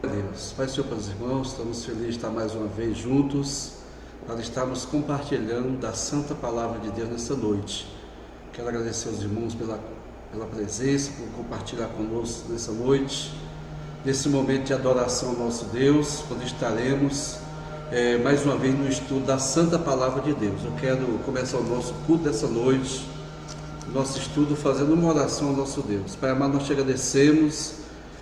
Deus, Pai, Senhor, para os irmãos, estamos felizes de estar mais uma vez juntos, para estarmos compartilhando da Santa Palavra de Deus nessa noite. Quero agradecer aos irmãos pela presença, por compartilhar conosco nessa noite, nesse momento de adoração ao nosso Deus, quando estaremos mais uma vez no estudo da Santa Palavra de Deus. Eu quero começar o nosso culto dessa noite, o nosso estudo, fazendo uma oração ao nosso Deus. Pai amado, nós te agradecemos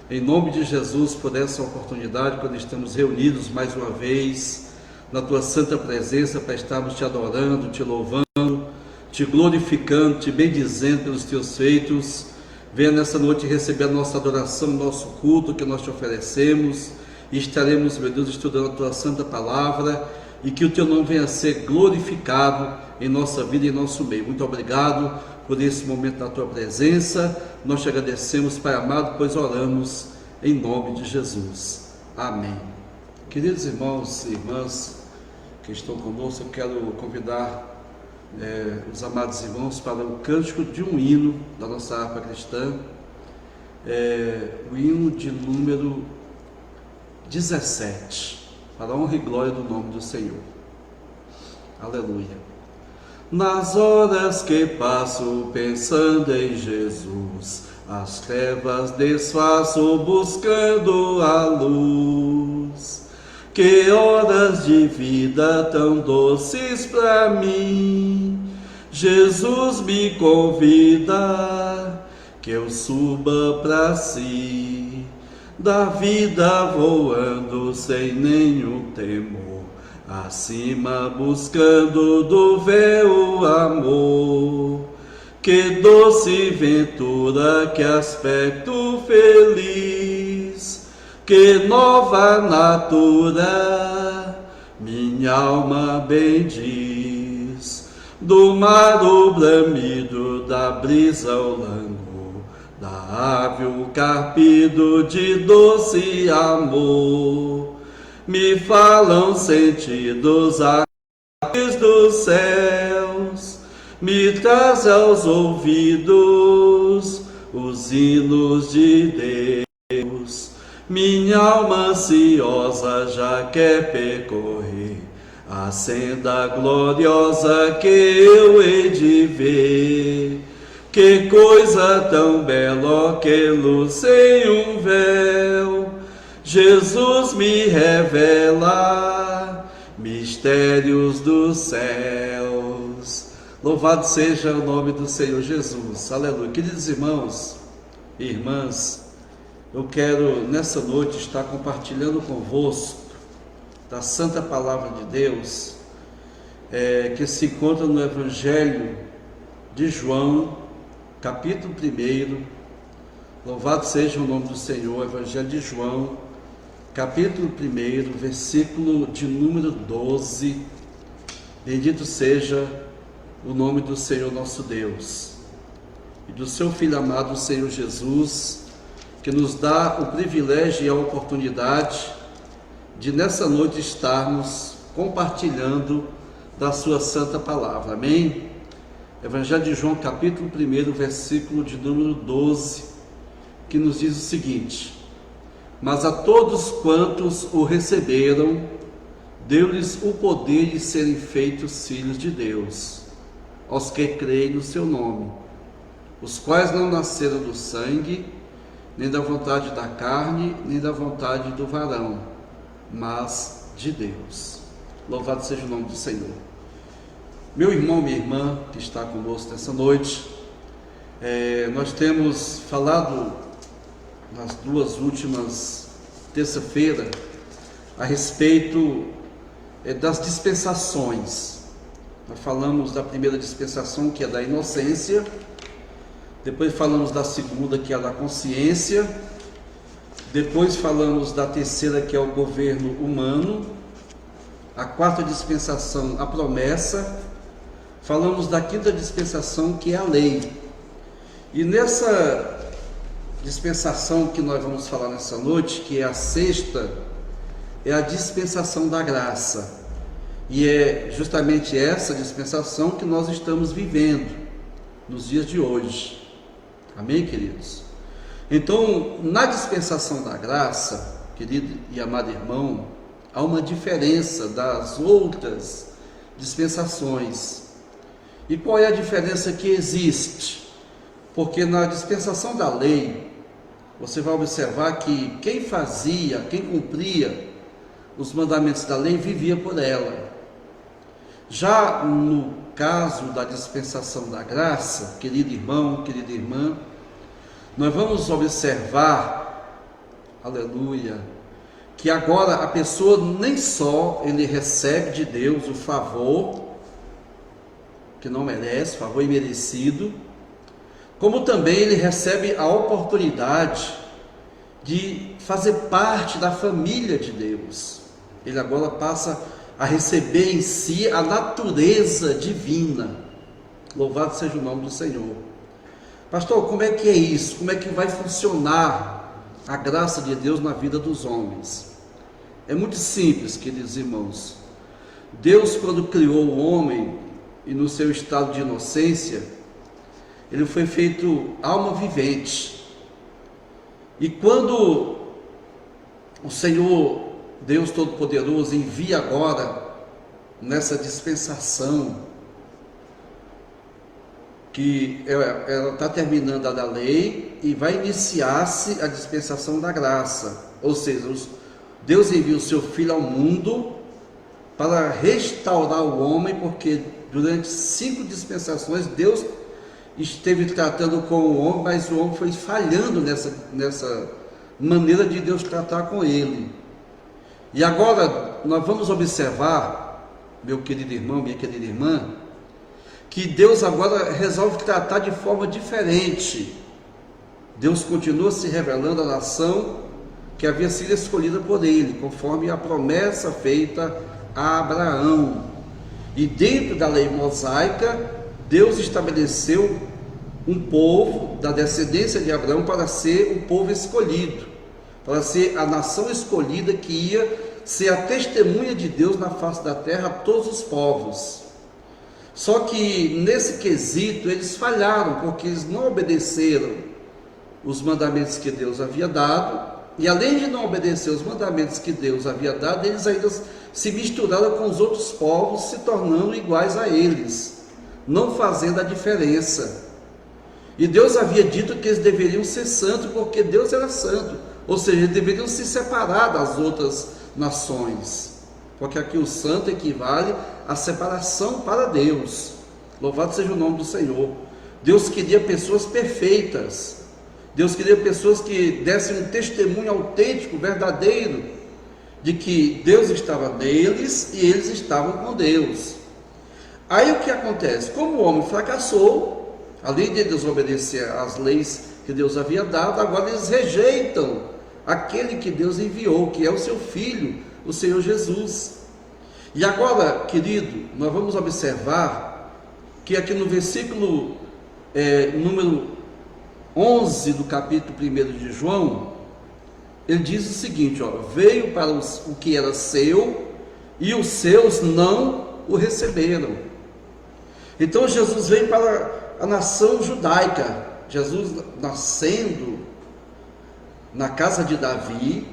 em nome de Jesus por essa oportunidade, quando estamos reunidos mais uma vez na tua santa presença, para estarmos te adorando, te louvando, te glorificando, te bendizendo pelos teus feitos. Venha nessa noite receber a nossa adoração, o nosso culto que nós te oferecemos, e estaremos, meu Deus, estudando a tua santa palavra, e que o teu nome venha a ser glorificado em nossa vida e em nosso meio. Muito obrigado por esse momento da tua presença. Nós te agradecemos, Pai amado, pois oramos em nome de Jesus. Amém. Queridos irmãos e irmãs que estão conosco, eu quero convidar os amados irmãos para o cântico de um hino da nossa harpa cristã, o hino de número 17, para a honra e glória do nome do Senhor. Aleluia. Nas horas que passo pensando em Jesus, as trevas desfaço buscando a luz. Que horas de vida tão doces para mim, Jesus me convida que eu suba para si, da vida voando sem nenhum temor, acima buscando do véu amor. Que doce ventura, que aspecto feliz, que nova natura, minha alma bendiz. Do mar o bramido, da brisa o lango, da ave o carpido de doce amor, me falam sentidos aqueles dos céus, me traz aos ouvidos os hinos de Deus. Minha alma ansiosa já quer percorrer a senda gloriosa que eu hei de ver. Que coisa tão bela, que luz sem um véu, Jesus me revela mistérios dos céus. Louvado seja o nome do Senhor Jesus. Aleluia. Queridos irmãos e irmãs, eu quero nessa noite estar compartilhando convosco da Santa Palavra de Deus, que se encontra no Evangelho de João, capítulo 1. Louvado seja o nome do Senhor. Evangelho de João, capítulo 1, versículo de número 12. Bendito seja o nome do Senhor nosso Deus e do seu Filho amado, o Senhor Jesus, que nos dá o privilégio e a oportunidade de nessa noite estarmos compartilhando da sua santa palavra. Amém? Evangelho de João, capítulo 1, versículo de número 12, que nos diz o seguinte: mas a todos quantos o receberam, deu-lhes o poder de serem feitos filhos de Deus, aos que creem no seu nome, os quais não nasceram do sangue, nem da vontade da carne, nem da vontade do varão, mas de Deus. Louvado seja o nome do Senhor. Meu irmão, minha irmã, que está conosco nessa noite, nós temos falado nas duas últimas terça-feira a respeito das dispensações. Nós falamos da primeira dispensação, que é da inocência, depois falamos da segunda, que é a da consciência, depois falamos da terceira, que é o governo humano, a quarta dispensação, a promessa, falamos da quinta dispensação, que é a lei. E nessa dispensação que nós vamos falar nessa noite, que é a sexta, é a dispensação da graça. E é justamente essa dispensação que nós estamos vivendo nos dias de hoje. Amém, queridos? Então, na dispensação da graça, querido e amado irmão, há uma diferença das outras dispensações. E qual é a diferença que existe? Porque na dispensação da lei, você vai observar que quem fazia, quem cumpria os mandamentos da lei, vivia por ela. Já no caso da dispensação da graça, querido irmão, querida irmã, nós vamos observar, aleluia, que agora a pessoa nem só ele recebe de Deus o favor que não merece, favor imerecido, como também ele recebe a oportunidade de fazer parte da família de Deus. Ele agora passa a receber em si a natureza divina. Louvado seja o nome do Senhor. Pastor, como é que é isso? Como é que vai funcionar a graça de Deus na vida dos homens? É muito simples, queridos irmãos. Deus, quando criou o homem, e no seu estado de inocência, ele foi feito alma vivente. E quando o Senhor, Deus Todo-Poderoso, envia agora, nessa dispensação, que ela está terminando a da lei, e vai iniciar-se a dispensação da graça. Ou seja, Deus envia o seu Filho ao mundo para restaurar o homem, porque durante 5 dispensações Deus esteve tratando com o homem, mas o homem foi falhando nessa maneira de Deus tratar com ele. E agora nós vamos observar, meu querido irmão, minha querida irmã, que Deus agora resolve tratar de forma diferente. Deus continua se revelando à nação que havia sido escolhida por ele, conforme a promessa feita a Abraão. E dentro da lei mosaica, Deus estabeleceu um povo da descendência de Abraão para ser o povo escolhido, para ser a nação escolhida que ia ser a testemunha de Deus na face da terra a todos os povos. Só que nesse quesito eles falharam, porque eles não obedeceram os mandamentos que Deus havia dado, e além de não obedecer os mandamentos que Deus havia dado, eles ainda se misturaram com os outros povos, se tornando iguais a eles, não fazendo a diferença. E Deus havia dito que eles deveriam ser santos, porque Deus era santo, ou seja, eles deveriam se separar das outras nações, porque aqui o santo equivale à separação para Deus. Louvado seja o nome do Senhor. Deus queria pessoas perfeitas, Deus queria pessoas que dessem um testemunho autêntico, verdadeiro, de que Deus estava neles e eles estavam com Deus. Aí o que acontece? Como o homem fracassou, além de desobedecer às leis que Deus havia dado, agora eles rejeitam aquele que Deus enviou, que é o seu Filho, o Senhor Jesus. E agora, querido, nós vamos observar que aqui no versículo número 11 do capítulo 1 de João, ele diz o seguinte, veio para o que era seu, e os seus não o receberam. Então Jesus veio para a nação judaica, Jesus nascendo na casa de Davi,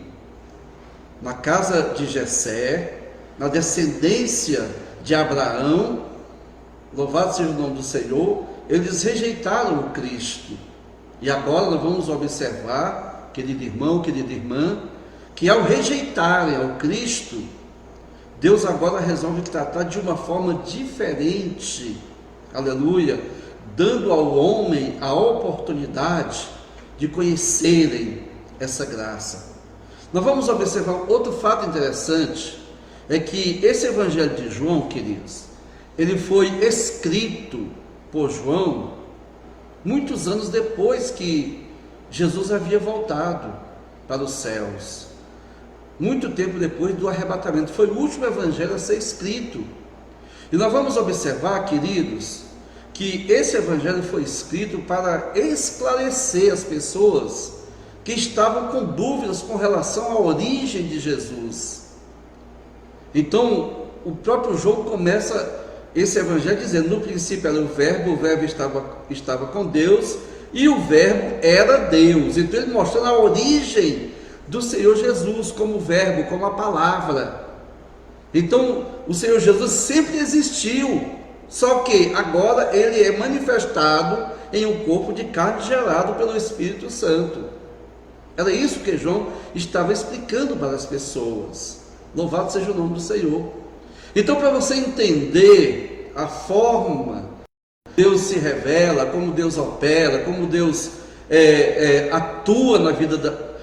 na casa de Jessé, na descendência de Abraão, louvado seja o nome do Senhor. Eles rejeitaram o Cristo. E agora nós vamos observar, querido irmão, querida irmã, que ao rejeitarem ao Cristo, Deus agora resolve tratar de uma forma diferente, aleluia, dando ao homem a oportunidade de conhecerem essa graça. Nós vamos observar outro fato interessante, é que esse Evangelho de João, queridos, ele foi escrito por João muitos anos depois que Jesus havia voltado para os céus, muito tempo depois do arrebatamento. Foi o último evangelho a ser escrito. E nós vamos observar, queridos, que esse evangelho foi escrito para esclarecer as pessoas que estavam com dúvidas com relação à origem de Jesus. Então, o próprio João começa esse evangelho dizendo: no princípio era o verbo estava com Deus, e o verbo era Deus. Então ele mostrando a origem do Senhor Jesus, como verbo, como a palavra. Então, o Senhor Jesus sempre existiu, só que agora ele é manifestado em um corpo de carne gerado pelo Espírito Santo. Era isso que João estava explicando para as pessoas. Louvado seja o nome do Senhor. Então, para você entender a forma que Deus se revela, como Deus opera, como Deus atua na vida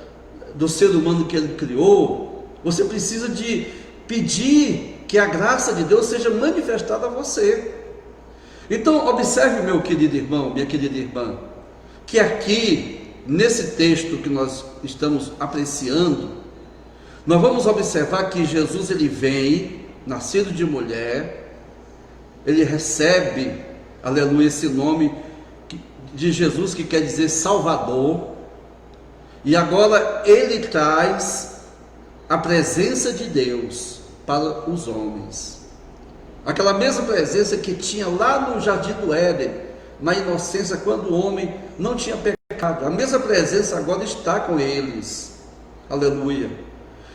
do ser humano que ele criou, você precisa de pedir que a graça de Deus seja manifestada a você. Então, observe, meu querido irmão, minha querida irmã, que aqui, nesse texto que nós estamos apreciando, nós vamos observar que Jesus, ele vem, nascido de mulher, ele recebe, aleluia, esse nome de Jesus, que quer dizer Salvador, e agora ele traz a presença de Deus para os homens. Aquela mesma presença que tinha lá no Jardim do Éden, na inocência, quando o homem não tinha pecado. A mesma presença agora está com eles. Aleluia.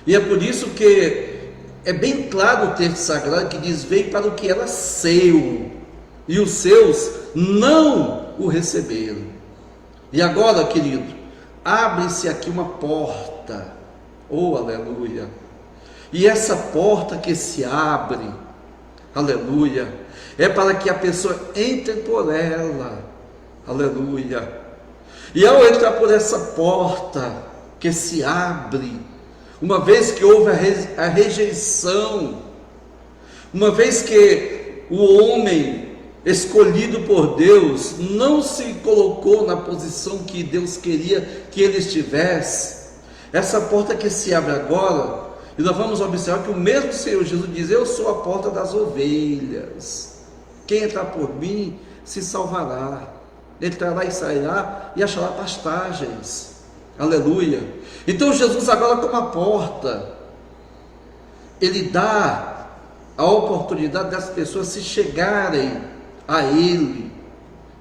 E é por isso que é bem claro o texto sagrado que diz: veio para o que era seu, e os seus não o receberam. E agora, querido, abre-se aqui uma porta. Oh, aleluia. E essa porta que se abre, aleluia, é para que a pessoa entre por ela, aleluia. E ao entrar por essa porta que se abre, uma vez que houve a rejeição, uma vez que o homem escolhido por Deus não se colocou na posição que Deus queria que ele estivesse, essa porta que se abre agora, e nós vamos observar que o mesmo Senhor Jesus diz: eu sou a porta das ovelhas, quem entrar por mim se salvará, entrará e sairá e achará pastagens. Aleluia. Então Jesus agora, como a porta, ele dá a oportunidade das pessoas se chegarem a ele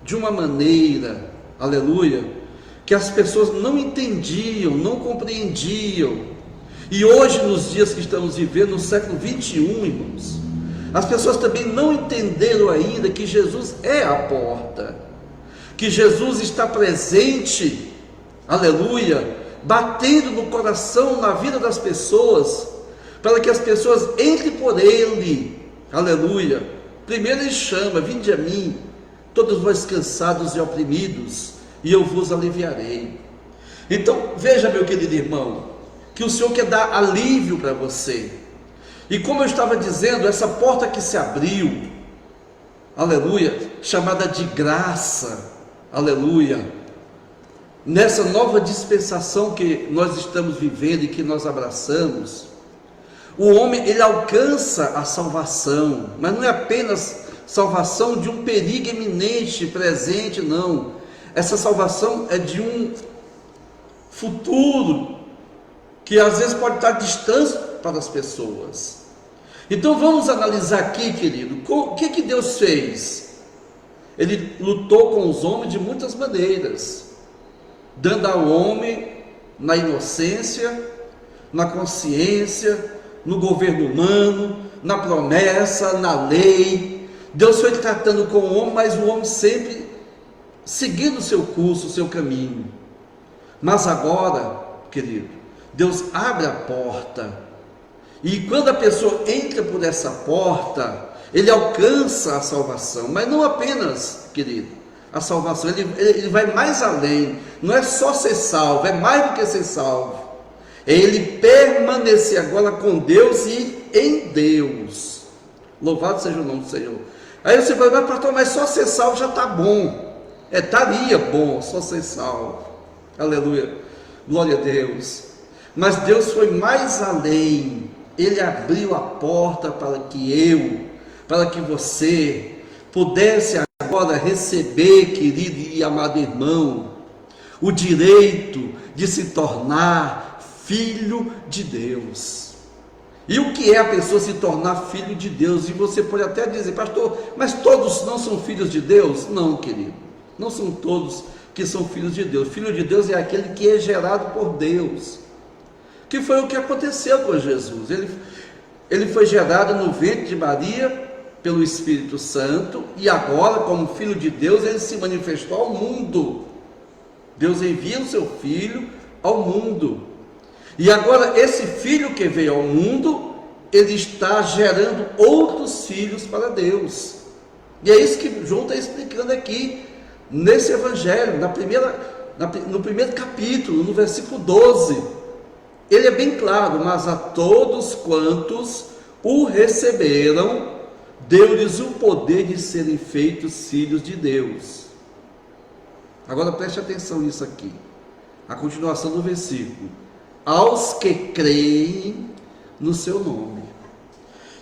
de uma maneira, aleluia, que as pessoas não entendiam, não compreendiam. E hoje, nos dias que estamos vivendo, no século 21, irmãos, as pessoas também não entenderam ainda que Jesus é a porta, que Jesus está presente, aleluia, batendo no coração, na vida das pessoas, para que as pessoas entrem por ele, aleluia. Primeiro ele chama: vinde a mim, todos vós cansados e oprimidos, e eu vos aliviarei. Então, veja, meu querido irmão, que o Senhor quer dar alívio para você. E como eu estava dizendo, essa porta que se abriu, aleluia, chamada de graça, aleluia, nessa nova dispensação que nós estamos vivendo e que nós abraçamos, o homem, ele alcança a salvação, mas não é apenas salvação de um perigo iminente, presente, não. Essa salvação é de um futuro que às vezes pode estar distante para as pessoas. Então vamos analisar aqui, querido, o que Deus fez. Ele lutou com os homens de muitas maneiras, dando ao homem na inocência, na consciência, no governo humano, na promessa, na lei. Deus foi tratando com o homem, mas o homem sempre seguindo o seu curso, o seu caminho. Mas agora, querido, Deus abre a porta, e quando a pessoa entra por essa porta, ele alcança a salvação. Mas não apenas, querido, a salvação, ele vai mais além. Não é só ser salvo, é mais do que ser salvo. É ele permanecer agora com Deus e em Deus. Louvado seja o nome do Senhor. Aí você vai, pastor, mas só ser salvo já está bom. Estaria bom só ser salvo. Aleluia, glória a Deus. Mas Deus foi mais além. Ele abriu a porta para que você pudesse agora receber, querido e amado irmão, o direito de se tornar filho de Deus. E o que é a pessoa se tornar filho de Deus? E você pode até dizer, pastor, mas todos não são filhos de Deus? Não, querido, não são todos que são filhos de Deus. Filho de Deus é aquele que é gerado por Deus. que foi o que aconteceu com Jesus. Ele foi gerado no ventre de Maria pelo Espírito Santo, e agora, como Filho de Deus, ele se manifestou ao mundo. Deus envia o seu Filho ao mundo, e agora esse Filho que veio ao mundo, ele está gerando outros filhos para Deus. E é isso que João está explicando aqui, nesse Evangelho, no primeiro capítulo, no versículo 12. Ele é bem claro: mas a todos quantos o receberam, deu-lhes o poder de serem feitos filhos de Deus. Agora preste atenção nisso aqui, a continuação do versículo: aos que creem no seu nome.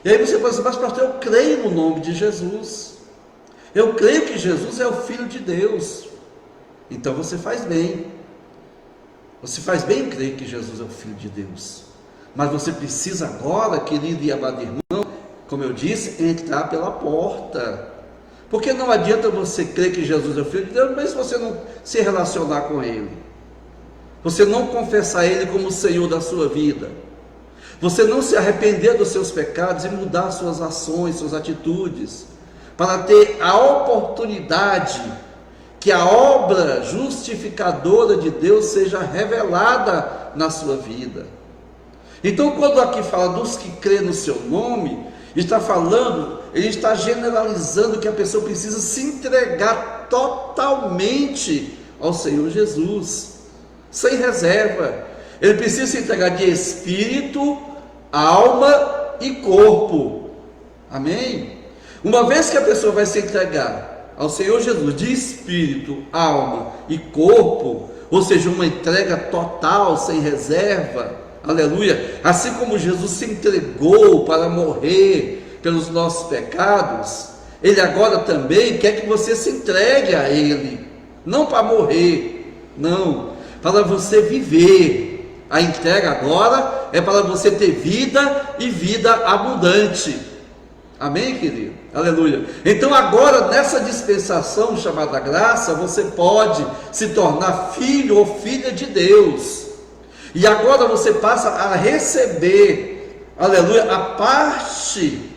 E aí você fala assim: mas pastor, eu creio no nome de Jesus, eu creio que Jesus é o Filho de Deus. Então você faz bem em crer que Jesus é o Filho de Deus, mas você precisa agora, querido e amado irmão, como eu disse, entrar pela porta. Porque não adianta você crer que Jesus é o Filho de Deus, mas se você não se relacionar com Ele, você não confessar Ele como o Senhor da sua vida, você não se arrepender dos seus pecados e mudar suas ações, suas atitudes, para ter a oportunidade que a obra justificadora de Deus seja revelada na sua vida. Então, quando aqui fala dos que crê no seu nome, está falando, ele está generalizando que a pessoa precisa se entregar totalmente ao Senhor Jesus, sem reserva. Ele precisa se entregar de espírito, alma e corpo. Amém? Uma vez que a pessoa vai se entregar ao Senhor Jesus de espírito, alma e corpo, ou seja, uma entrega total, sem reserva, aleluia, assim como Jesus se entregou para morrer pelos nossos pecados, Ele agora também quer que você se entregue a Ele, não para morrer, não, para você viver. A entrega agora é para você ter vida e vida abundante. Amém, querido? Aleluia. Então agora, nessa dispensação chamada graça, você pode se tornar filho ou filha de Deus. E agora você passa a receber, aleluia, a parte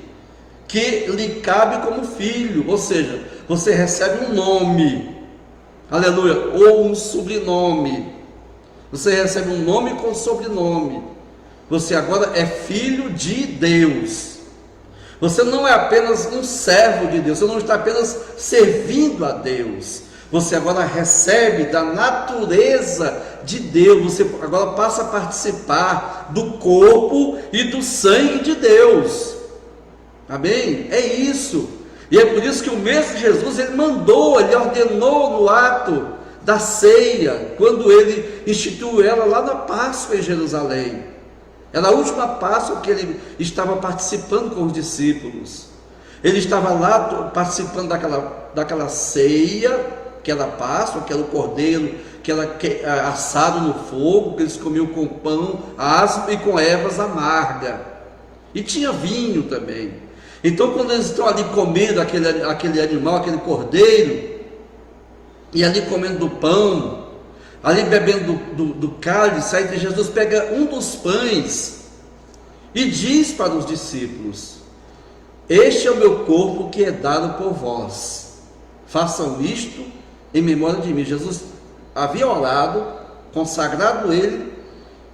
que lhe cabe como filho. Ou seja, você recebe um nome, aleluia, ou um sobrenome. Você recebe um nome com sobrenome. Você agora é filho de Deus. Você não é apenas um servo de Deus, você não está apenas servindo a Deus, você agora recebe da natureza de Deus, você agora passa a participar do corpo e do sangue de Deus. Amém? É isso. E é por isso que o mesmo Jesus, ele ordenou no ato da ceia, quando ele instituiu ela lá na Páscoa em Jerusalém. Era a última Páscoa que ele estava participando com os discípulos. Ele estava lá participando daquela ceia, que era a Páscoa, que era o cordeiro, que era assado no fogo, que eles comiam com pão asmo e com ervas amargas. E tinha vinho também. Então, quando eles estão ali comendo aquele animal, aquele cordeiro, e ali comendo do pão, ali bebendo do cálice, aí Jesus pega um dos pães e diz para os discípulos: este é o meu corpo que é dado por vós, façam isto em memória de mim. Jesus havia orado, consagrado ele,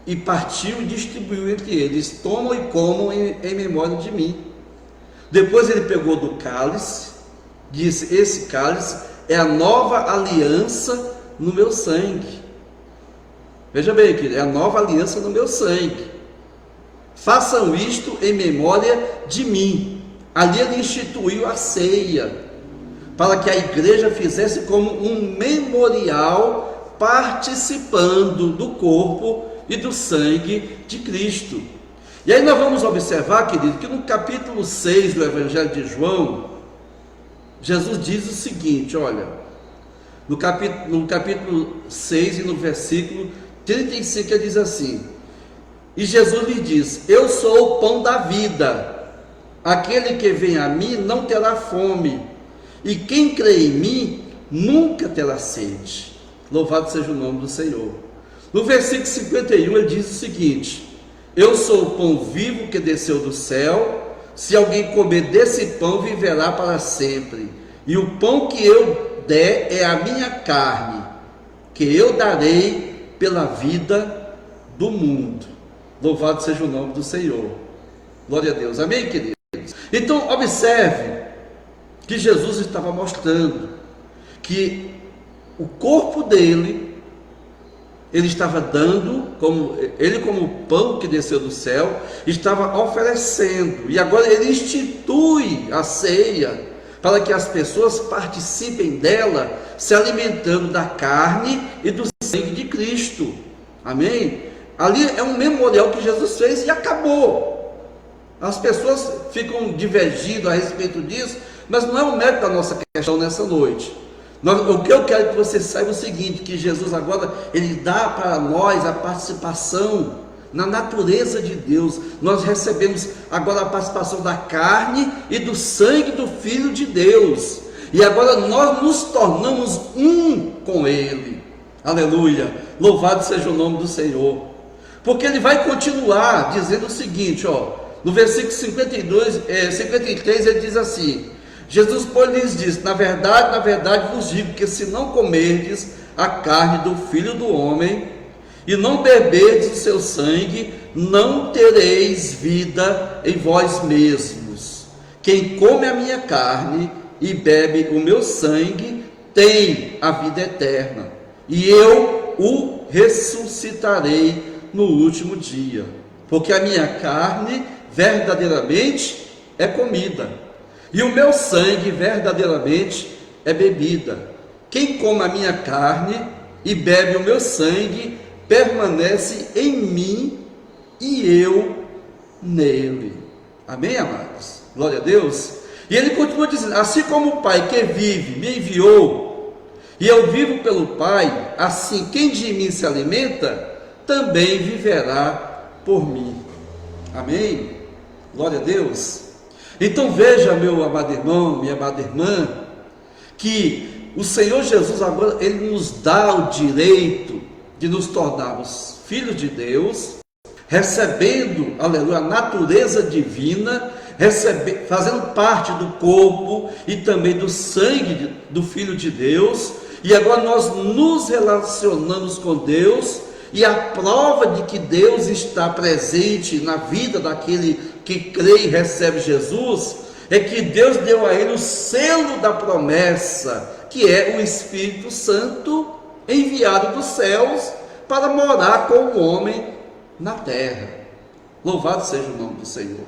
e partiu e distribuiu entre eles: tomam e comam em memória de mim. Depois ele pegou do cálice, disse: esse cálice é a nova aliança no meu sangue. Veja bem, querido, é a nova aliança no meu sangue. Façam isto em memória de mim. Ali ele instituiu a ceia, para que a igreja fizesse como um memorial, participando do corpo e do sangue de Cristo. E aí nós vamos observar, querido, que no capítulo 6 do Evangelho de João, Jesus diz o seguinte, olha, no capítulo 6 e no versículo 35, ele diz assim: e Jesus lhe diz: eu sou o pão da vida, aquele que vem a mim não terá fome, e quem crê em mim nunca terá sede. Louvado seja o nome do Senhor. No versículo 51 ele diz o seguinte: Eu sou o pão vivo que desceu do céu. Se alguém comer desse pão, viverá para sempre. E o pão que eu der é a minha carne, que eu darei pela vida do mundo. Louvado seja o nome do Senhor. Glória a Deus. Amém, queridos? Então, observe que Jesus estava mostrando que o corpo dele, ele estava dando, como pão que desceu do céu, estava oferecendo. E agora ele institui a ceia para que as pessoas participem dela, se alimentando da carne e do sangue de Cristo. Amém? Ali é um memorial que Jesus fez e acabou. As pessoas ficam divergindo a respeito disso, mas não é o mérito da nossa questão nessa noite. O que eu quero que você saiba é o seguinte, que Jesus agora, ele dá para nós a participação na natureza de Deus. Nós recebemos agora a participação da carne e do sangue do Filho de Deus. E agora nós nos tornamos um com Ele. Aleluia! Louvado seja o nome do Senhor. Porque ele vai continuar dizendo o seguinte, no versículo 53 ele diz assim: Jesus, pois, lhes disse: na verdade vos digo que se não comerdes a carne do Filho do Homem e não beberdes o seu sangue, não tereis vida em vós mesmos. Quem come a minha carne e bebe o meu sangue tem a vida eterna, e eu o ressuscitarei no último dia. Porque a minha carne verdadeiramente é comida, e o meu sangue verdadeiramente é bebida. Quem come a minha carne e bebe o meu sangue permanece em mim e eu nele. Amém, amados? Glória a Deus. E ele continua dizendo: assim como o Pai que vive me enviou, e eu vivo pelo Pai, assim quem de mim se alimenta também viverá por mim. Amém? Glória a Deus. Então veja, meu amado irmão, minha amada irmã, que o Senhor Jesus agora, ele nos dá o direito de nos tornarmos filhos de Deus, recebendo, aleluia, a natureza divina, fazendo parte do corpo e também do sangue do Filho de Deus. E agora nós nos relacionamos com Deus, e a prova de que Deus está presente na vida daquele que crê e recebe Jesus, é que Deus deu a ele o selo da promessa, que é o Espírito Santo enviado dos céus para morar com o homem na terra. Louvado seja o nome do Senhor.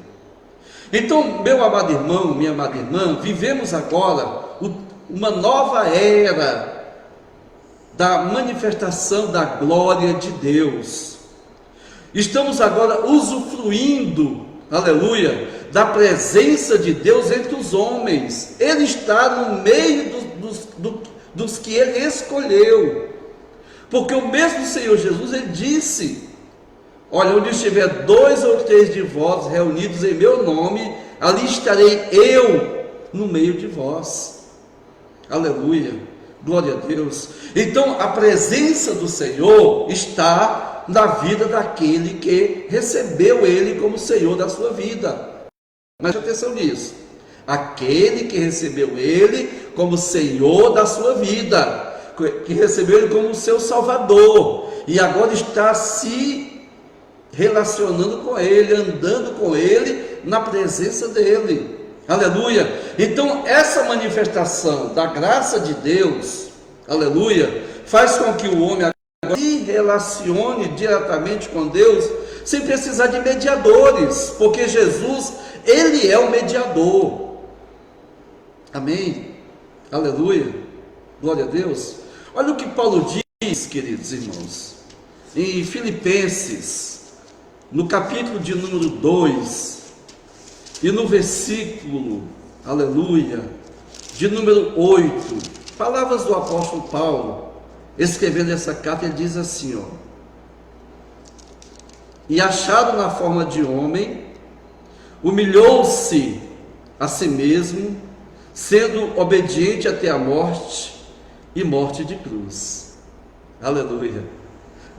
Então, meu amado irmão, minha amada irmã, vivemos agora uma nova era da manifestação da glória de Deus. Estamos agora usufruindo, aleluia, da presença de Deus entre os homens. Ele está no meio dos que ele escolheu, porque o mesmo Senhor Jesus, ele disse: olha, onde estiver 2 ou 3 de vós reunidos em meu nome, ali estarei eu no meio de vós. Aleluia. Glória a Deus. Então a presença do Senhor está na vida daquele que recebeu Ele como Senhor da sua vida. Preste atenção nisso. Aquele que recebeu Ele como Senhor da sua vida, que recebeu Ele como seu Salvador, e agora está se relacionando com Ele, andando com Ele, na presença dEle. Aleluia. Então essa manifestação da graça de Deus, aleluia, faz com que o homem se relacione diretamente com Deus, sem precisar de mediadores, porque Jesus, ele é o mediador. Amém? Aleluia. Glória a Deus. Olha o que Paulo diz, queridos irmãos, em Filipenses, no capítulo de número 2, e no versículo, aleluia, de número 8, palavras do apóstolo Paulo, escrevendo essa carta, ele diz assim, e achado na forma de homem, humilhou-se a si mesmo, sendo obediente até a morte, e morte de cruz. Aleluia,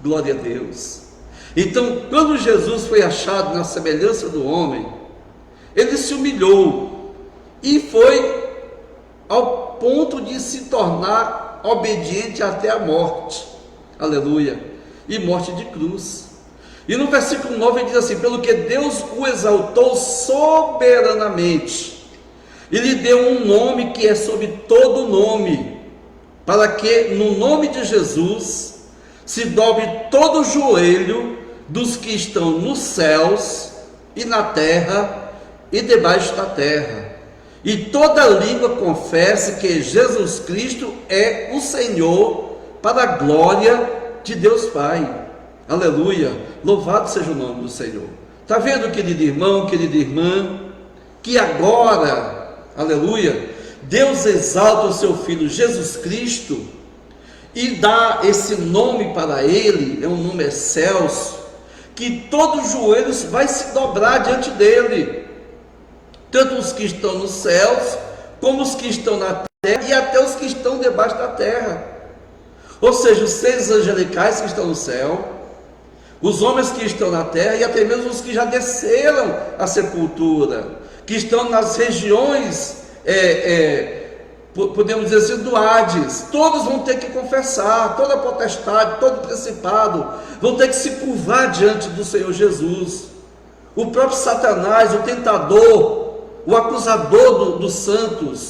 glória a Deus. Então, quando Jesus foi achado na semelhança do homem, ele se humilhou e foi ao ponto de se tornar obediente até a morte. Aleluia! E morte de cruz. E no versículo 9 ele diz assim: pelo que Deus o exaltou soberanamente e lhe deu um nome que é sobre todo nome, para que no nome de Jesus se dobre todo o joelho dos que estão nos céus e na terra e debaixo da terra, e toda língua confesse que Jesus Cristo é o Senhor, para a glória de Deus Pai. Aleluia, louvado seja o nome do Senhor. Está vendo, querido irmão, querida irmã, que agora, aleluia, Deus exalta o seu Filho Jesus Cristo e dá esse nome para ele, é um nome excelso, que todos os joelhos vai se dobrar diante dele, tanto os que estão nos céus, como os que estão na terra, e até os que estão debaixo da terra, ou seja, os seres angelicais que estão no céu, os homens que estão na terra, e até mesmo os que já desceram à sepultura, que estão nas regiões, podemos dizer assim, do Hades. Todos vão ter que confessar, toda potestade, todo principado, vão ter que se curvar diante do Senhor Jesus. O próprio Satanás, o tentador, o acusador dos santos,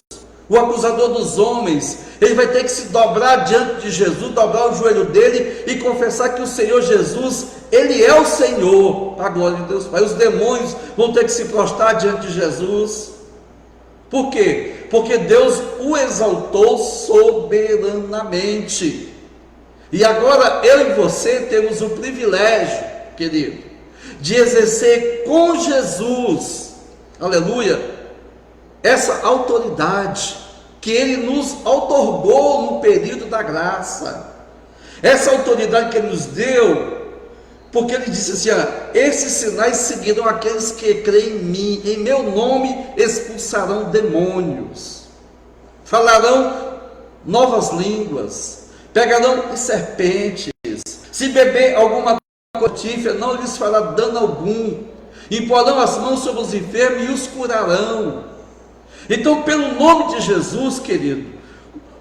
o acusador dos homens, ele vai ter que se dobrar diante de Jesus, dobrar o joelho dele e confessar que o Senhor Jesus, ele é o Senhor, para a glória de Deus Pai. Os demônios vão ter que se prostrar diante de Jesus. Por quê? Porque Deus o exaltou soberanamente. E agora eu e você temos o privilégio, querido, de exercer com Jesus, aleluia, essa autoridade que Ele nos outorgou no período da graça. Essa autoridade que Ele nos deu, porque Ele disse assim: esses sinais seguirão aqueles que creem em mim, em meu nome expulsarão demônios, falarão novas línguas, pegarão serpentes, se beber alguma coisa não lhes fará dano algum, imporão as mãos sobre os enfermos e os curarão. Então, pelo nome de Jesus, querido,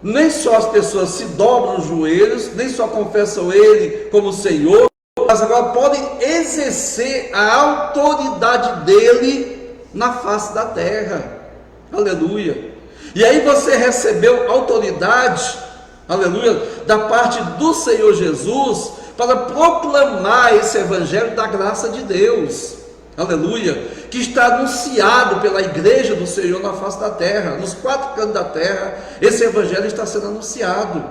nem só as pessoas se dobram os joelhos, nem só confessam Ele como Senhor, mas agora podem exercer a autoridade dEle na face da terra. Aleluia. E aí você recebeu autoridade, aleluia, da parte do Senhor Jesus, para proclamar esse evangelho da graça de Deus, aleluia, que está anunciado pela igreja do Senhor na face da terra, nos quatro cantos da terra. Esse evangelho está sendo anunciado.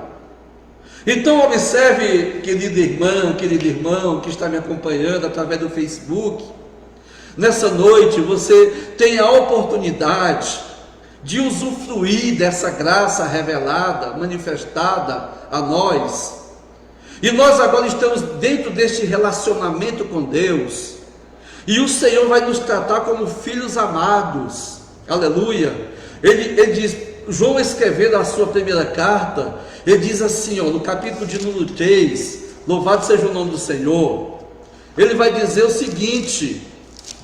Então observe, querida irmã, querido irmão que está me acompanhando através do Facebook, nessa noite você tem a oportunidade de usufruir dessa graça revelada, manifestada a nós. E nós agora estamos dentro deste relacionamento com Deus, e o Senhor vai nos tratar como filhos amados, aleluia. Ele diz, João escrevendo a sua primeira carta, ele diz assim, no capítulo de número 3, louvado seja o nome do Senhor, ele vai dizer o seguinte: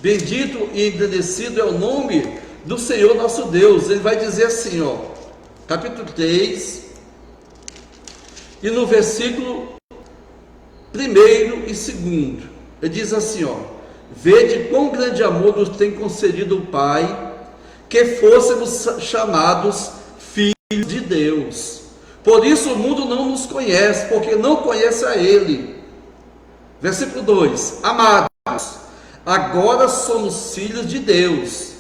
bendito e engrandecido é o nome do Senhor nosso Deus. Ele vai dizer assim, capítulo 3, e no versículo 1º e 2º, ele diz assim, vede quão grande amor nos tem concedido o Pai, que fôssemos chamados filhos de Deus. Por isso o mundo não nos conhece, porque não conhece a Ele. Versículo 2: amados, agora somos filhos de Deus,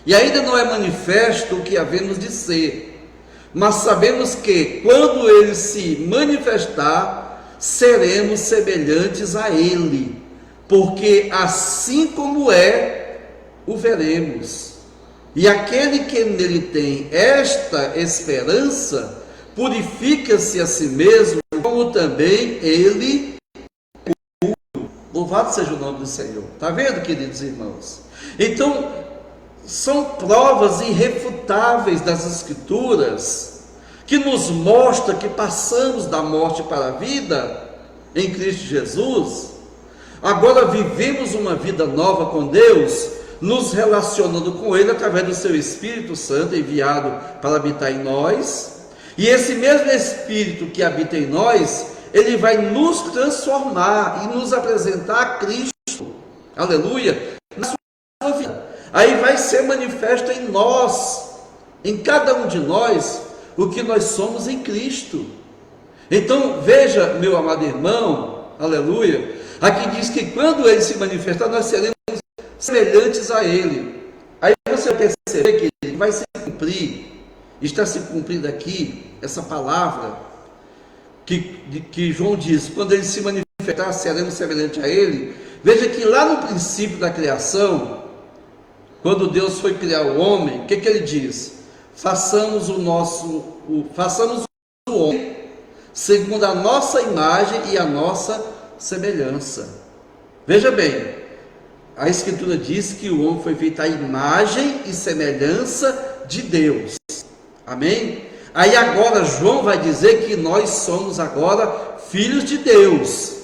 e ainda não é manifesto o que havemos de ser, mas sabemos que quando Ele se manifestar, seremos semelhantes a Ele, porque assim como é, o veremos. E aquele que nele tem esta esperança, purifica-se a si mesmo, como também ele puro. Louvado seja o nome do Senhor. Está vendo, queridos irmãos? Então, são provas irrefutáveis das Escrituras, que nos mostra que passamos da morte para a vida, em Cristo Jesus, agora vivemos uma vida nova com Deus, nos relacionando com Ele através do seu Espírito Santo enviado para habitar em nós. E esse mesmo Espírito que habita em nós, ele vai nos transformar e nos apresentar a Cristo, aleluia, na sua vida. Aí vai ser manifesto em nós, em cada um de nós, o que nós somos em Cristo. Então veja, meu amado irmão, aleluia, aqui diz que quando Ele se manifestar, nós seremos semelhantes a Ele. Aí você vai perceber que Ele vai se cumprir, está se cumprindo aqui, essa palavra, que João diz, quando Ele se manifestar, seremos semelhantes a Ele. Veja que lá no princípio da criação, quando Deus foi criar o homem, o que Ele diz? Façamos o homem segundo a nossa imagem e a nossa semelhança. Veja bem, a Escritura diz que o homem foi feito à imagem e semelhança de Deus. Amém? Aí agora João vai dizer que nós somos agora filhos de Deus.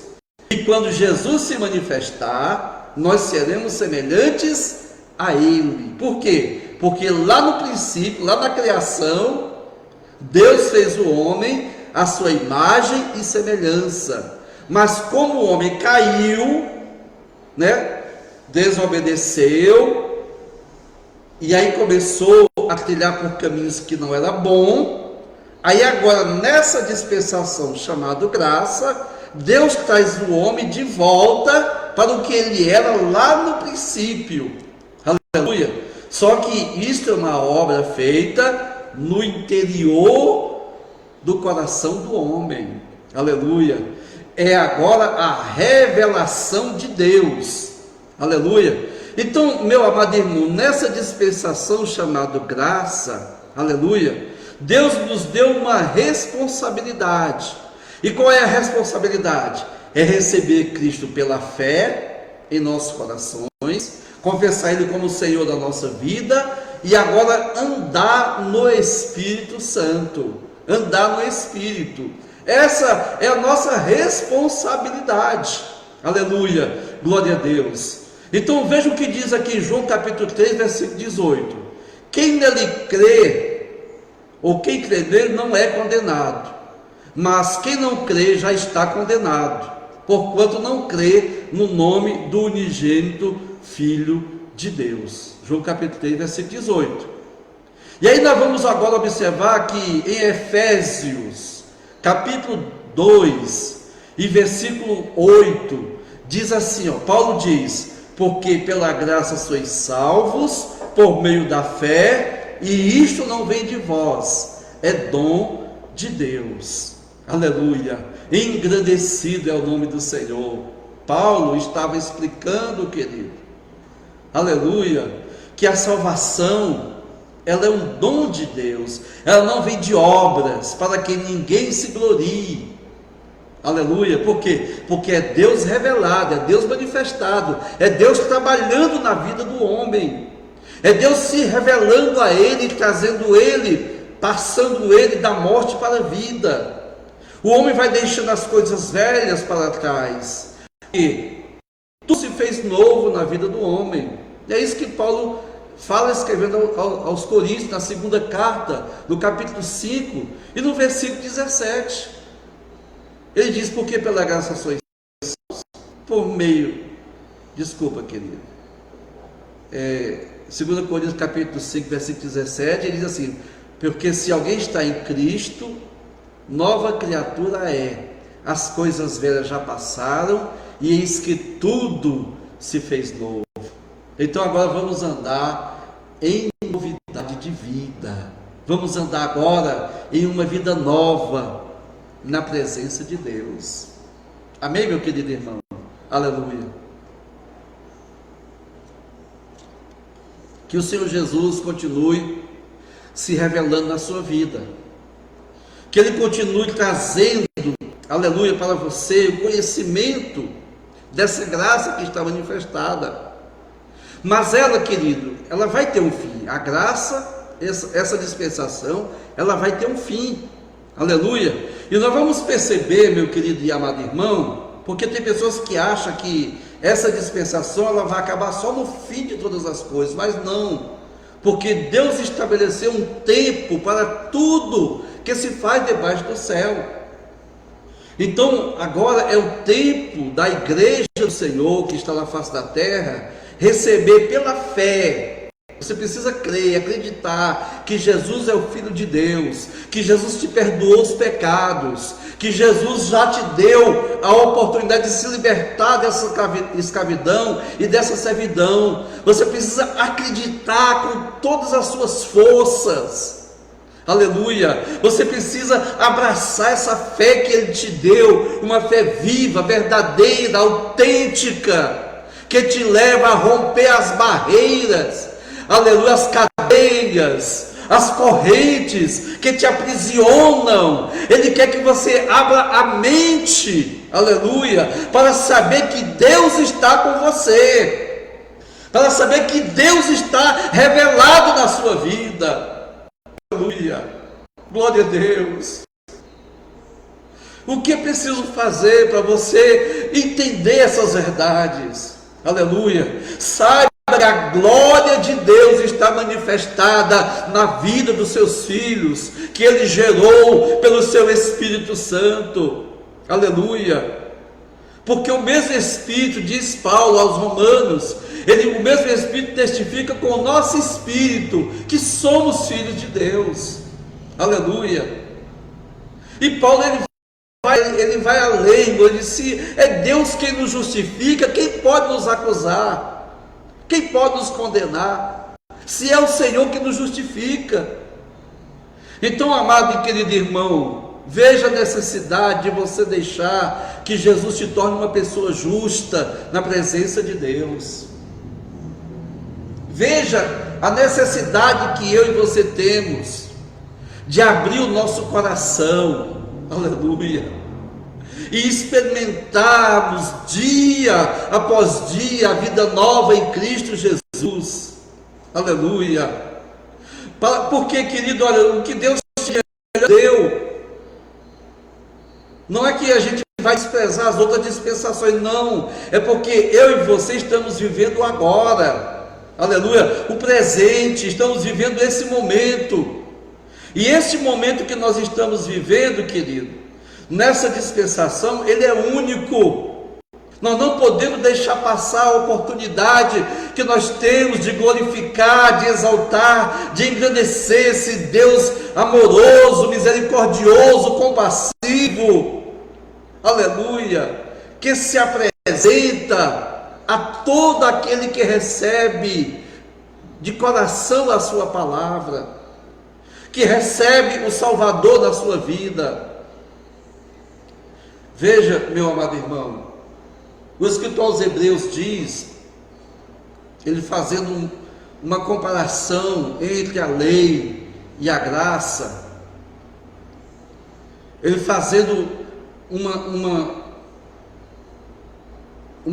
E quando Jesus se manifestar, nós seremos semelhantes a Ele. Por quê? Porque lá no princípio, lá na criação, Deus fez o homem à sua imagem e semelhança. Mas como o homem caiu, desobedeceu, e aí começou a trilhar por caminhos que não era bom, aí agora nessa dispensação chamada graça, Deus traz o homem de volta para o que ele era lá no princípio. Aleluia! Só que isto é uma obra feita no interior do coração do homem. Aleluia! É agora a revelação de Deus. Aleluia! Então, meu amado irmão, nessa dispensação chamada graça, aleluia, Deus nos deu uma responsabilidade. E qual é a responsabilidade? É receber Cristo pela fé em nossos corações, confessar Ele como Senhor da nossa vida e agora andar no Espírito Santo. Andar no Espírito. Essa é a nossa responsabilidade. Aleluia, glória a Deus. Então veja o que diz aqui em João capítulo 3, versículo 18. Quem nele crê, ou quem crê nele não é condenado, mas quem não crê já está condenado, porquanto não crê no nome do unigênito Filho de Deus. João capítulo 3, versículo 18. E aí nós vamos agora observar que em Efésios capítulo 2 e versículo 8, diz assim, Paulo diz, porque pela graça sois salvos, por meio da fé, e isto não vem de vós, é dom de Deus. Aleluia, engrandecido é o nome do Senhor. Paulo estava explicando, querido, aleluia, que a salvação, ela é um dom de Deus, ela não vem de obras, para que ninguém se glorie. Aleluia, por quê? Porque é Deus revelado, é Deus manifestado, é Deus trabalhando na vida do homem, é Deus se revelando a ele, trazendo ele, passando ele da morte para a vida. O homem vai deixando as coisas velhas para trás, e tudo se fez novo na vida do homem. É isso que Paulo fala escrevendo aos Coríntios, na segunda carta, no capítulo 5 e no versículo 17. Ele diz, porque pela graça sois salvos, por meio, desculpa querido, 2 Coríntios capítulo 5, versículo 17, ele diz assim, porque se alguém está em Cristo, nova criatura é, as coisas velhas já passaram, e eis que tudo se fez novo. Então agora vamos andar em novidade de vida, vamos andar agora em uma vida nova, na presença de Deus. Amém, meu querido irmão? Aleluia. Que o Senhor Jesus continue se revelando na sua vida, que Ele continue trazendo, aleluia, para você o conhecimento dessa graça que está manifestada. Mas ela, querido, ela vai ter um fim. A graça, essa dispensação, ela vai ter um fim. Aleluia. E nós vamos perceber, meu querido e amado irmão, porque tem pessoas que acham que essa dispensação ela vai acabar só no fim de todas as coisas, mas não, porque Deus estabeleceu um tempo para tudo que se faz debaixo do céu. Então agora é o tempo da igreja do Senhor que está na face da terra receber pela fé. Você precisa crer, acreditar que Jesus é o Filho de Deus, que Jesus te perdoou os pecados, que Jesus já te deu a oportunidade de se libertar dessa escravidão e dessa servidão. Você precisa acreditar com todas as suas forças. Aleluia! Você precisa abraçar essa fé que Ele te deu, uma fé viva, verdadeira, autêntica, que te leva a romper as barreiras, aleluia, as cadeias, as correntes que te aprisionam. Ele quer que você abra a mente, aleluia, para saber que Deus está com você, para saber que Deus está revelado na sua vida. Aleluia, glória a Deus. O que é preciso fazer para você entender essas verdades? Aleluia, saiba que a glória de Deus está manifestada na vida dos seus filhos, que Ele gerou pelo seu Espírito Santo. Aleluia, porque o mesmo Espírito, diz Paulo aos Romanos, o mesmo Espírito testifica com o nosso Espírito que somos filhos de Deus. Aleluia. E Paulo ele vai além, ele diz: se é Deus quem nos justifica, quem pode nos acusar? Quem pode nos condenar? Se é o Senhor que nos justifica. Então, amado e querido irmão, veja a necessidade de você deixar que Jesus te torne uma pessoa justa na presença de Deus. Veja a necessidade que eu e você temos de abrir o nosso coração, aleluia, e experimentarmos dia após dia a vida nova em Cristo Jesus, aleluia. Porque, querido, olha, o que Deus te deu, não é que a gente vai desprezar as outras dispensações, não, é porque eu e você estamos vivendo agora, aleluia, o presente, estamos vivendo esse momento, e esse momento que nós estamos vivendo, querido, nessa dispensação, ele é único. Nós não podemos deixar passar a oportunidade que nós temos de glorificar, de exaltar, de engrandecer esse Deus amoroso, misericordioso, compassivo, aleluia, que se apresenta a todo aquele que recebe de coração a sua palavra, que recebe o Salvador da sua vida. Veja, meu amado irmão, o escritor aos Hebreus diz, ele fazendo uma comparação entre a lei e a graça, ele fazendo uma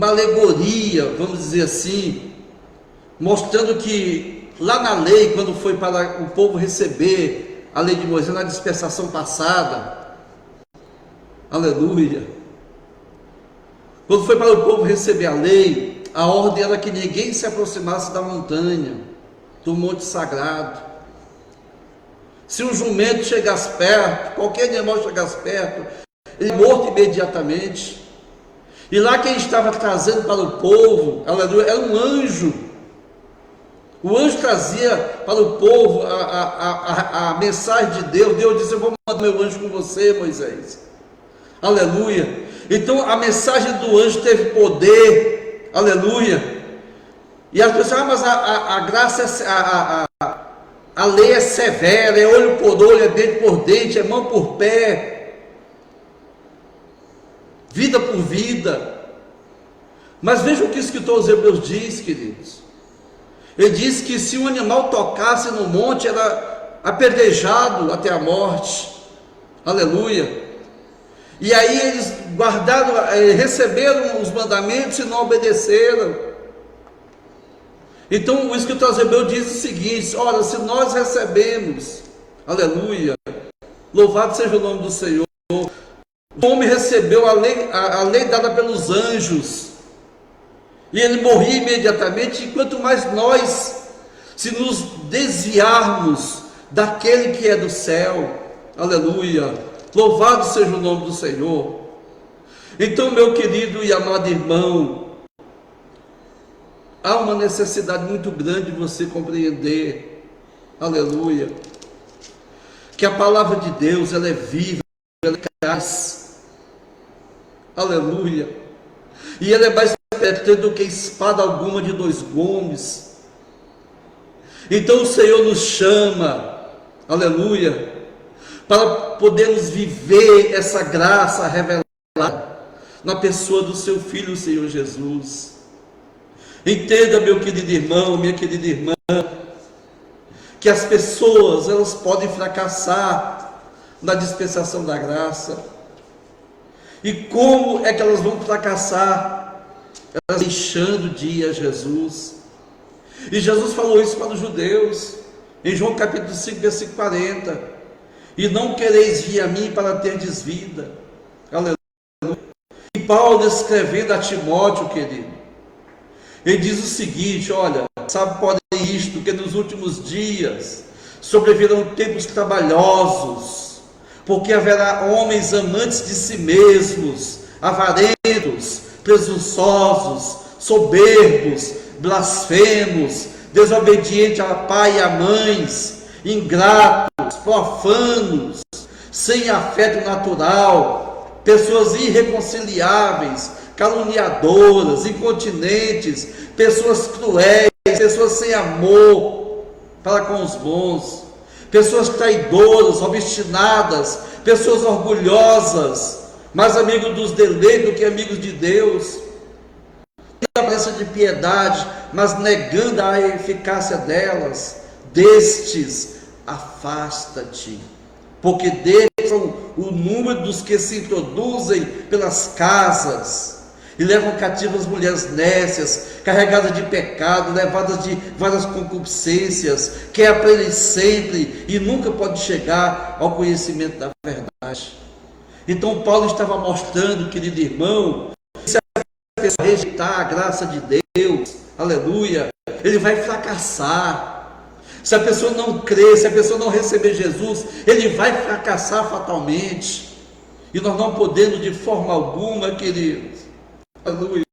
alegoria, vamos dizer assim, mostrando que lá na lei, quando foi para o povo receber a lei de Moisés na dispensação passada, aleluia, quando foi para o povo receber a lei, a ordem era que ninguém se aproximasse da montanha, do monte sagrado. Se um jumento chegasse perto, qualquer animal chegasse perto, ele é morto imediatamente. E lá quem estava trazendo para o povo, aleluia, era um anjo. O anjo trazia para o povo a mensagem de Deus. Deus disse: eu vou mandar meu anjo com você, Moisés. Aleluia. Então a mensagem do anjo teve poder, aleluia. E as pessoas: mas a graça, a lei é severa, é olho por olho, é dente por dente, é mão por pé, vida por vida. Mas veja o que o escritor aos Hebreus diz, queridos. Ele diz que se um animal tocasse no monte, era apedrejado até a morte, aleluia. E aí eles guardaram, receberam os mandamentos e não obedeceram. Então o escritor aos Hebreus diz o seguinte: ora, se nós recebemos, aleluia, louvado seja o nome do Senhor, o homem recebeu a lei dada pelos anjos, E ele morria imediatamente, e quanto mais nós, se nos desviarmos daquele que é do céu, aleluia, louvado seja o nome do Senhor. Então, meu querido e amado irmão, há uma necessidade muito grande de você compreender, aleluia, que a palavra de Deus, ela é viva, ela é eficaz, aleluia, e ela é mais penetrante do que espada alguma de dois gumes. Então o Senhor nos chama, aleluia, para podermos viver essa graça revelada na pessoa do seu Filho, o Senhor Jesus. Entenda, meu querido irmão, minha querida irmã, que as pessoas, elas podem fracassar na dispensação da graça. E como é que elas vão fracassar? Elas deixando de ir a Jesus. E Jesus falou isso para os judeus, em João capítulo 5, versículo 40. E não quereis vir a mim para terdes vida. Aleluia. E Paulo, escrevendo a Timóteo, querido, ele diz o seguinte: olha, sabe, podem isto, que nos últimos dias sobrevirão tempos trabalhosos, porque haverá homens amantes de si mesmos, avarentos, presunçosos, soberbos, blasfemos, desobedientes a pai e a mães, ingratos, profanos, sem afeto natural, pessoas irreconciliáveis, caluniadoras, incontinentes, pessoas cruéis, pessoas sem amor para com os bons, pessoas traidoras, obstinadas, pessoas orgulhosas, mais amigos dos deleitos do que amigos de Deus, a aparência de piedade, mas negando a eficácia delas. Destes afasta-te, porque deles são o número dos que se introduzem pelas casas e levam cativas mulheres nécias, carregadas de pecado, levadas de várias concupiscências, que aprendem sempre e nunca pode chegar ao conhecimento da verdade. Então Paulo estava mostrando, querido irmão, que se a pessoa rejeitar a graça de Deus, aleluia, ele vai fracassar. Se a pessoa não crer, se a pessoa não receber Jesus, ele vai fracassar fatalmente. E nós não podemos de forma alguma, queridos, aleluia,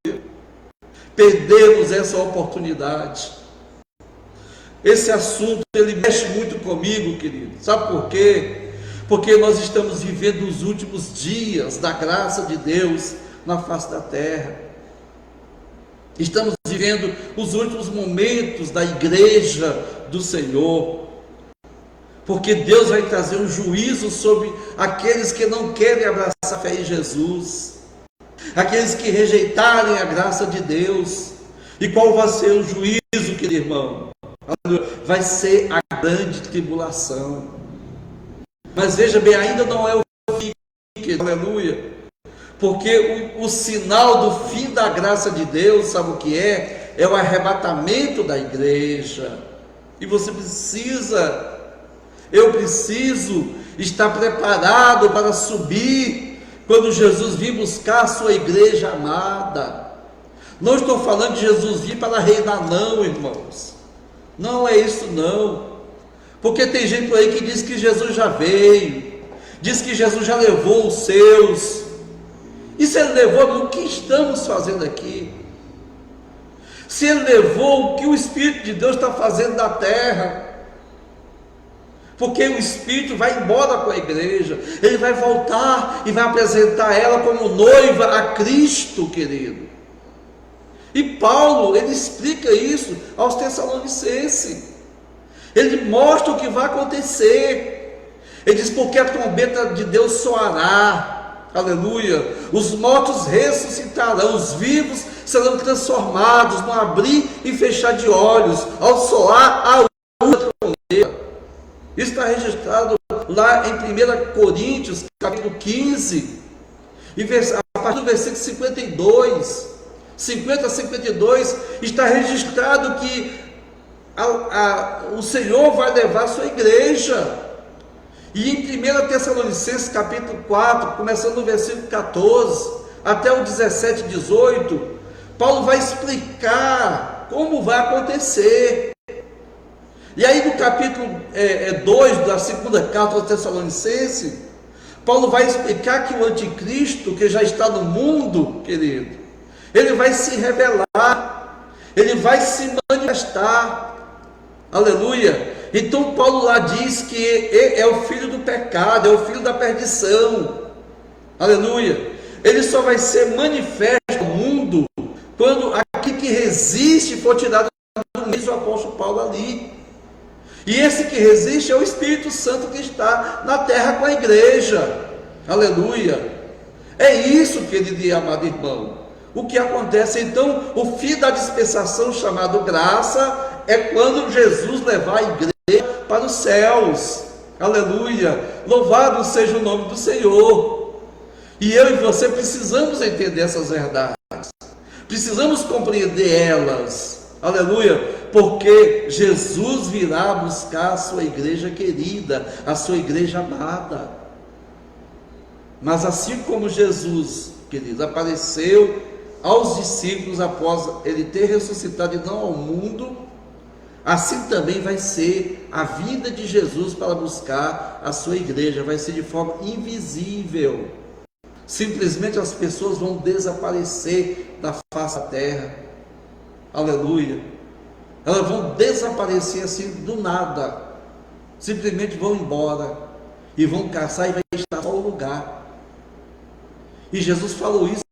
perdermos essa oportunidade. Esse assunto, ele mexe muito comigo, querido. Sabe por quê? Porque nós estamos vivendo os últimos dias da graça de Deus na face da terra. Estamos vivendo os últimos momentos da igreja do Senhor, porque Deus vai trazer um juízo sobre aqueles que não querem abraçar a fé em Jesus, aqueles que rejeitarem a graça de Deus. E qual vai ser o juízo, querido irmão? Vai ser a grande tribulação. Mas veja bem, ainda não é o fim, aleluia, porque o sinal do fim da graça de Deus, sabe o que é? É o arrebatamento da igreja. E você precisa, eu preciso estar preparado para subir quando Jesus vir buscar a sua igreja amada. Não estou falando de Jesus vir para reinar, não, irmãos. Não é isso, não. Porque tem gente por aí que diz que Jesus já veio, diz que Jesus já levou os seus. E se ele levou, o que estamos fazendo aqui? Se ele levou, o que o Espírito de Deus está fazendo na terra? Porque o Espírito vai embora com a igreja, ele vai voltar e vai apresentar ela como noiva a Cristo, querido. E Paulo, ele explica isso aos Tessalonicenses. Ele mostra o que vai acontecer. Ele diz: porque a trombeta de Deus soará, aleluia, os mortos ressuscitarão, os vivos serão transformados no abrir e fechar de olhos, ao soar a última trombeta. Isso está registrado lá em 1 Coríntios, capítulo 15, e a partir do versículo 52, 50 a 52, está registrado que o Senhor vai levar a sua igreja. E em 1 Tessalonicenses capítulo 4, começando no versículo 14 até o 17 e 18, Paulo vai explicar como vai acontecer. E aí no capítulo 2 da segunda carta aos Tessalonicenses, Paulo vai explicar que o anticristo, que já está no mundo, querido, ele vai se revelar, ele vai se manifestar, aleluia. Então Paulo lá diz que é o filho do pecado, é o filho da perdição, aleluia. Ele só vai ser manifesto no mundo quando aquele que resiste for tirado do meio do apóstolo Paulo ali. E esse que resiste é o Espírito Santo que está na terra com a igreja, aleluia. É isso, querido e amado irmão, o que acontece. Então, o fim da dispensação, chamado graça, é quando Jesus levar a igreja para os céus, aleluia. Louvado seja o nome do Senhor. E eu e você precisamos entender essas verdades, precisamos compreender elas, aleluia, porque Jesus virá buscar a sua igreja querida, a sua igreja amada. Mas assim como Jesus, queridos, apareceu aos discípulos após ele ter ressuscitado e não ao mundo, assim também vai ser a vida de Jesus para buscar a sua igreja. Vai ser de forma invisível. Simplesmente as pessoas vão desaparecer da face da terra, aleluia. Elas vão desaparecer assim do nada, simplesmente vão embora e vão caçar e vai estar só o lugar. E Jesus falou isso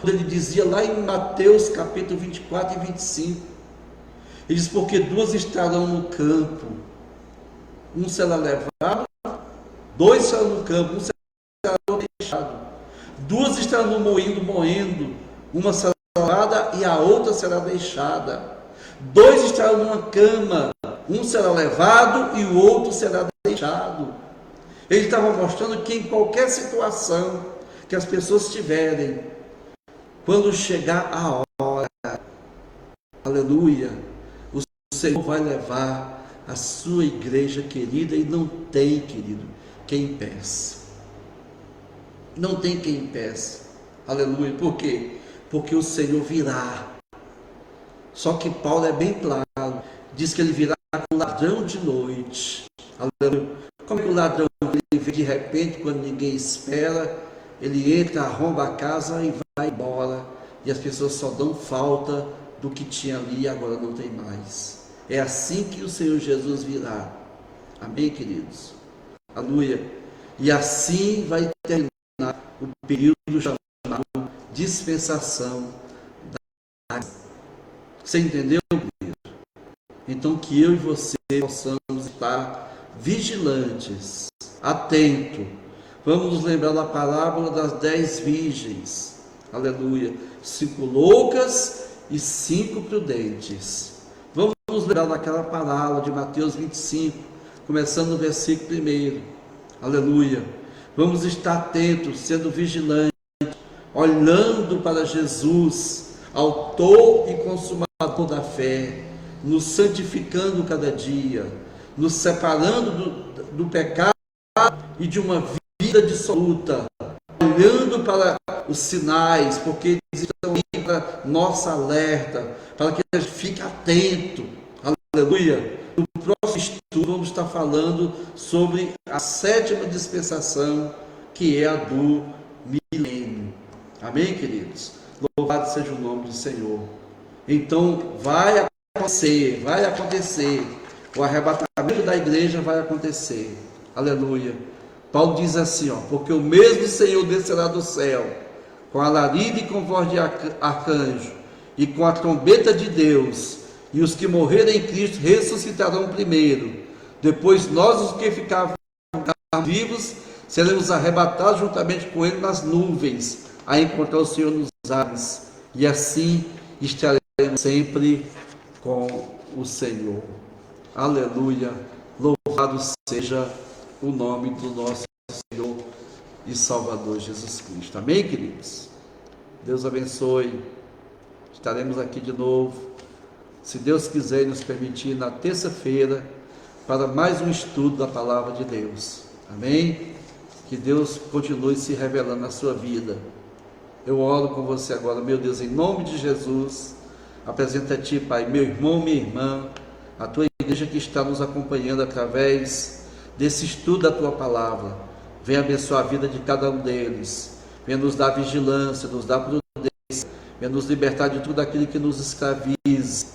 quando ele dizia lá em Mateus capítulo 24 e 25, ele diz: porque duas estarão no campo, um será levado, dois estarão no campo, um será deixado, duas estarão no moinho moendo, uma será levada e a outra será deixada. Dois estarão numa cama, um será levado e o outro será deixado. Ele estava mostrando que em qualquer situação que as pessoas tiverem, quando chegar a hora, aleluia, o Senhor vai levar a sua igreja querida, e não tem, querido, quem impeça. Não tem quem impeça, aleluia. Por quê? Porque o Senhor virá. Só que Paulo é bem claro, diz que ele virá como ladrão de noite, aleluia. Como é que o ladrão ele vem de repente, quando ninguém espera, ele entra, arromba a casa e vai embora, e as pessoas só dão falta do que tinha ali e agora não tem mais. É assim que o Senhor Jesus virá, amém, queridos, aleluia. E assim vai terminar o período chamado dispensação da graça. Você entendeu, querido? Então que eu e você possamos estar vigilantes, atentos. Vamos nos lembrar da parábola das 10 virgens, aleluia, 5 loucas e 5 prudentes. Vamos nos lembrar daquela parábola de Mateus 25, começando no versículo 1, aleluia. Vamos estar atentos, sendo vigilantes, olhando para Jesus, autor e consumador da fé, nos santificando cada dia, nos separando do pecado e de uma vida dissoluta, olhando para os sinais, porque eles estão aí para nossa alerta, para que a gente fique atento, aleluia. No próximo estudo vamos estar falando sobre a 7ª dispensação, que é a do milênio, amém, queridos? Louvado seja o nome do Senhor. Então vai acontecer, o arrebatamento da igreja vai acontecer, aleluia. Paulo diz assim, porque o mesmo Senhor descerá do céu, com alarido e com voz de arcanjo, e com a trombeta de Deus, e os que morrerem em Cristo ressuscitarão primeiro. Depois nós, os que ficarmos vivos, seremos arrebatados juntamente com ele nas nuvens, a encontrar o Senhor nos ares, e assim estaremos sempre com o Senhor. Aleluia. Louvado seja o nome do nosso Senhor e Salvador Jesus Cristo. Amém, queridos? Deus abençoe. Estaremos aqui de novo, se Deus quiser e nos permitir, na terça-feira, para mais um estudo da palavra de Deus. Amém? Que Deus continue se revelando na sua vida. Eu oro com você agora, meu Deus, em nome de Jesus. Apresento a Ti, Pai, meu irmão, minha irmã, a Tua igreja que está nos acompanhando através desse estudo da Tua palavra. Venha abençoar a vida de cada um deles. Venha nos dar vigilância, nos dar prudência. Venha nos libertar de tudo aquilo que nos escraviza.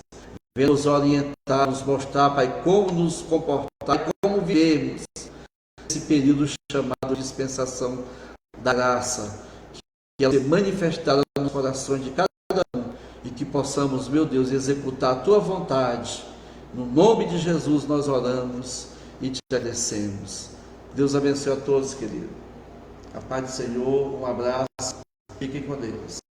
Venha nos orientar, nos mostrar, Pai, como nos comportar, como vivemos esse período chamado dispensação da graça, que ela seja manifestada nos corações de cada um e que possamos, meu Deus, executar a Tua vontade. No nome de Jesus nós oramos e te agradecemos. Deus abençoe a todos, querido. A paz do Senhor, um abraço, fiquem com Deus.